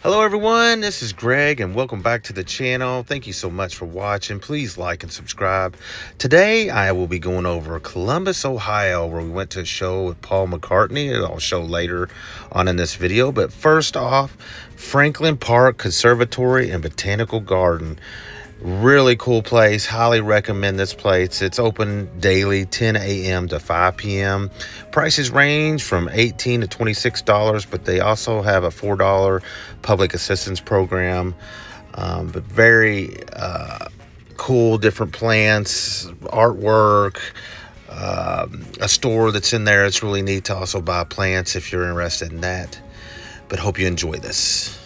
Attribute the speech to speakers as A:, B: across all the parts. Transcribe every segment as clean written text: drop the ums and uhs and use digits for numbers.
A: Hello everyone, this is Greg and welcome back to the channel. Thank you so much for watching. Please like and subscribe. Today I will be going over Columbus, Ohio, where we went to a show with Paul McCartney. I'll show later on in this video. But first off, Franklin Park Conservatory and Botanical Garden. Really cool place. Highly recommend this place. It's open daily 10 a.m. to 5 p.m. Prices range from $18 to $26, but they also have a $4 public assistance program. But very cool, different plants, artwork, a store that's in there. It's really neat to also buy plants if you're interested in that. But hope you enjoy this.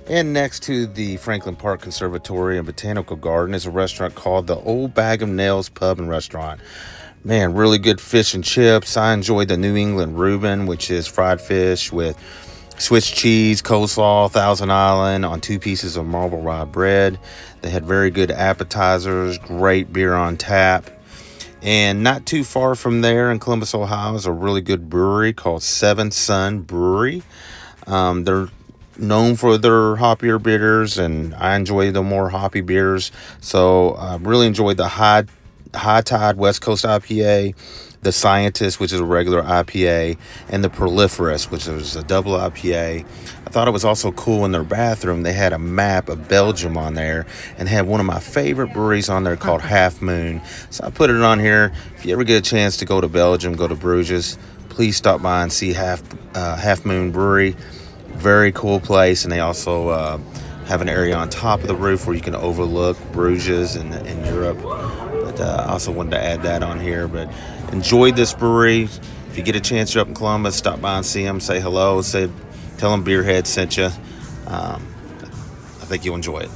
A: And next to the Franklin Park Conservatory and Botanical Garden is a restaurant called the Old Bag of Nails Pub and Restaurant. Man, really good fish and chips. I enjoyed the New England Reuben, which is fried fish with Swiss cheese, coleslaw, Thousand Island on 2 pieces of marble rye bread. They had very good appetizers, great beer on tap. And not too far from there in Columbus, Ohio, is a really good brewery called Son Brewery. They're known for their hoppier bitters, and I enjoy the more hoppy beers. So I really enjoyed the high High Tide West Coast IPA, the Scientist, which is a regular IPA, and the Proliferous, which is a double IPA. I thought it was also cool in their bathroom. They had a map of Belgium on there and had one of my favorite breweries on there called Half Moon. So I put it on here. If you ever get a chance to go to Belgium, go to Bruges, please stop by and see Half Moon Brewery. Very cool place, and they also have an area on top of the roof where you can overlook Bruges in Europe. But I also wanted to add that on here. But enjoyed this brewery. If you get a chance, you're up in Columbus, stop by and see them. Say hello. Tell them Beerhead sent you. I think you'll enjoy it.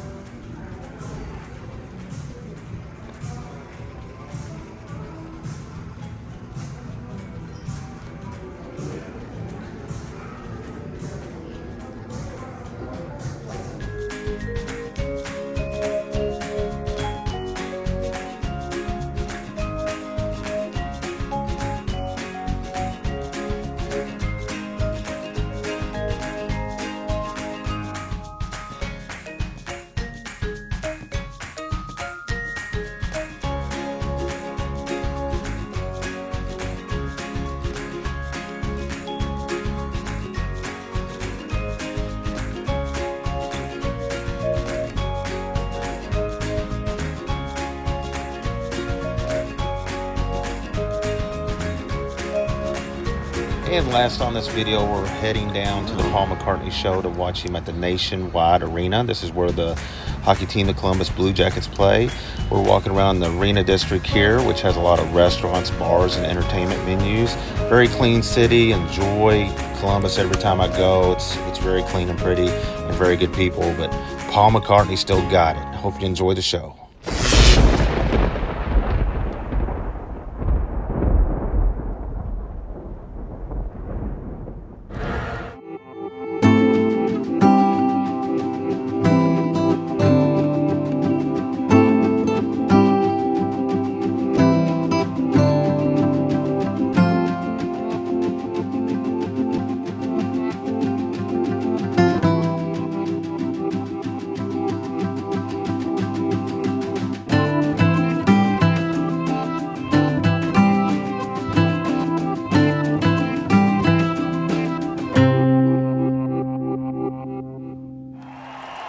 A: And last on this video, we're heading down to the Paul McCartney show to watch him at the Nationwide Arena. This is where the hockey team, the Columbus Blue Jackets, play. We're walking around the Arena District here, which has a lot of restaurants, bars, and entertainment venues. Very clean city. Enjoy Columbus every time I go. It's very clean and pretty and very good people. But Paul McCartney still got it. I hope you enjoy the show.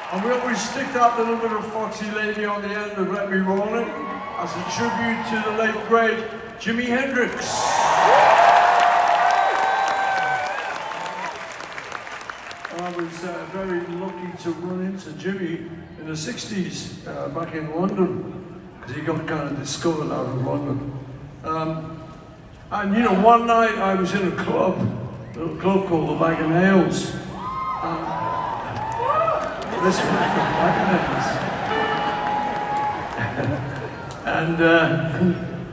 B: And we always stick that little bit of foxy lady on the end of Let Me Roll It as a tribute to the late great Jimi Hendrix. I was very lucky to run into Jimmy in the 60s back in London, because he got kind of discovered out of London. And you know, one night I was in a club, a little club called the Bag of Nails. This was from Bag of Nails. And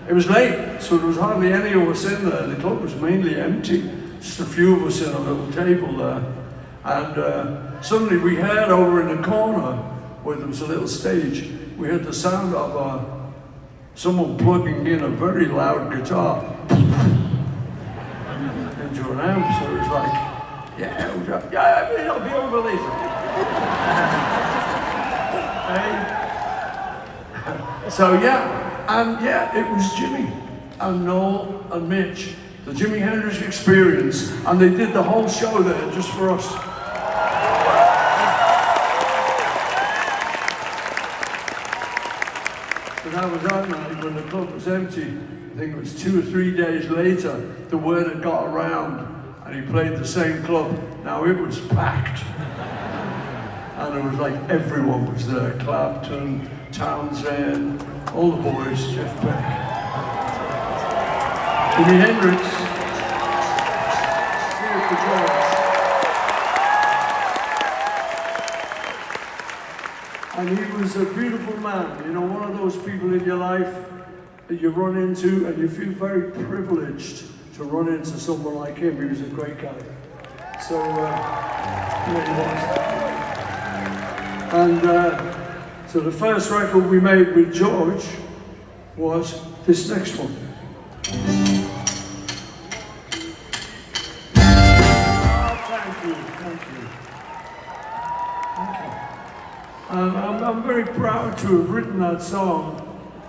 B: it was late, so there was hardly any of us in there. The club was mainly empty, just a few of us in a little table there. And suddenly we heard over in the corner, where there was a little stage, we heard the sound of someone plugging in a very loud guitar into an amp. So it was like, yeah, I'll be over later. So it was Jimmy and Noel and Mitch, the Jimi Hendrix Experience, and they did the whole show there just for us. But that was that night when the club was empty. I think it was 2 or 3 days later, the word had got around and he played the same club. Now it was packed. And it was like everyone was there. Clapton, Townsend, all the boys, Jeff Beck. Jimi Hendrix. And he was a beautiful man, you know, one of those people in your life that you run into and you feel very privileged to run into someone like him. He was a great guy. So, he was. And so the first record we made with George was this next one. Thank you. I'm very proud to have written that song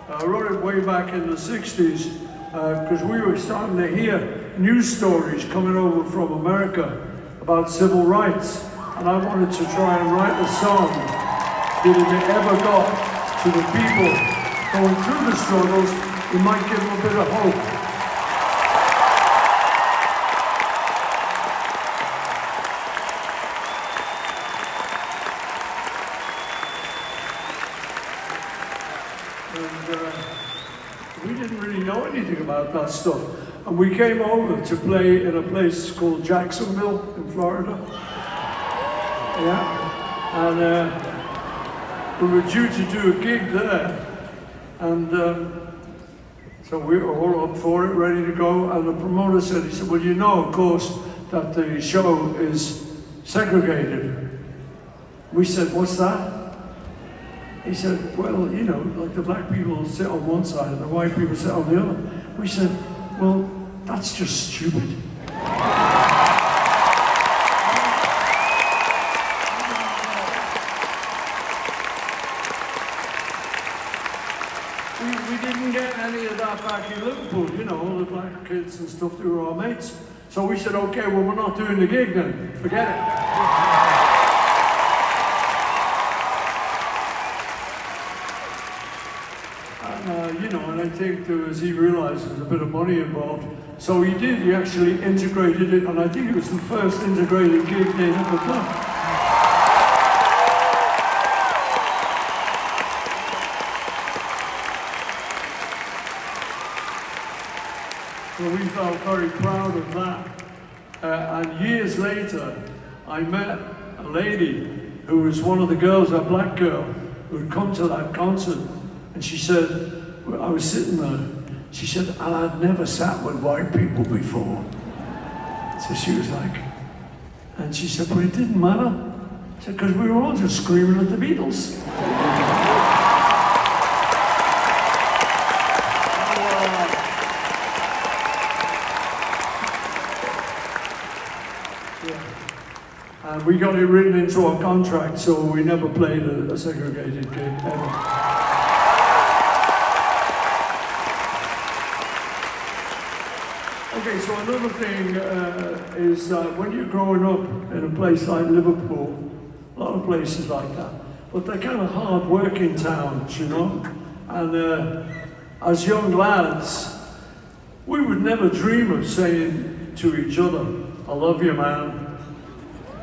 B: I wrote it way back in the 60s because we were starting to hear news stories coming over from America about civil rights. And I wanted to try and write a song that if it ever got to the people going through the struggles, it might give them a bit of hope. And we didn't really know anything about that stuff. And we came over to play in a place called Jacksonville in Florida. Yeah. And we were due to do a gig there. And so we were all up for it, ready to go. And the promoter said, he said, well, you know, of course, that the show is segregated. We said, what's that? He said, well, you know, like the black people sit on one side and the white people sit on the other. We said, well, that's just stupid. We didn't get any of that back in Liverpool, you know, all the black kids and stuff, they were our mates. So we said, okay, well, we're not doing the gig then, forget it. You know, and I think he realized there's a bit of money involved. So he did, he actually integrated it, and I think it was the first integrated gig they'd ever done. So we felt very proud of that. And years later, I met a lady who was one of the girls, a black girl, who had come to that concert, and she said, I was sitting there, she said, I'd never sat with white people before. So she was like, and she said, but it didn't matter. She said, because we were all just screaming at the Beatles. And we got it written into our contract, so we never played a segregated gig ever. Okay, so another thing is when you're growing up in a place like Liverpool, a lot of places like that, but they're kind of hard-working towns, you know? And as young lads, we would never dream of saying to each other, I love you, man.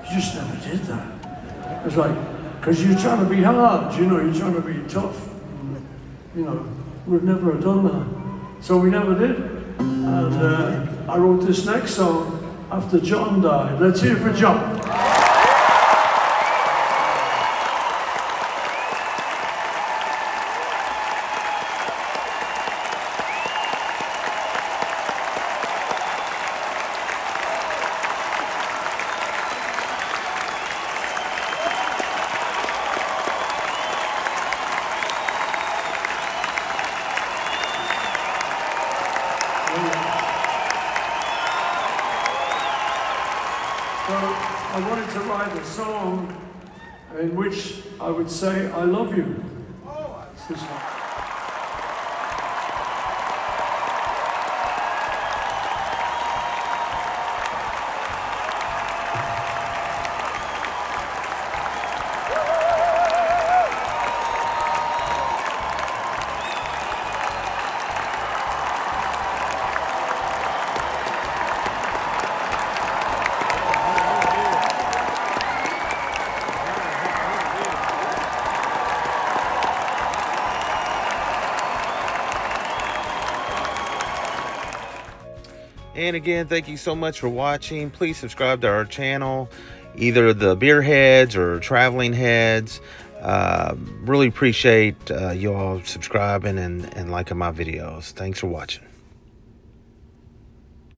B: You just never did that. It's like, because you're trying to be hard, you know, you're trying to be tough. You know, we'd never have done that. So we never did. And I wrote this next song after John died. Let's hear it for John. So I wanted to write a song in which I would say, I love you. It's this one.
A: And again, thank you so much for watching. Please subscribe to our channel, either the beer heads or traveling heads. Really appreciate you all subscribing and liking my videos. Thanks for watching.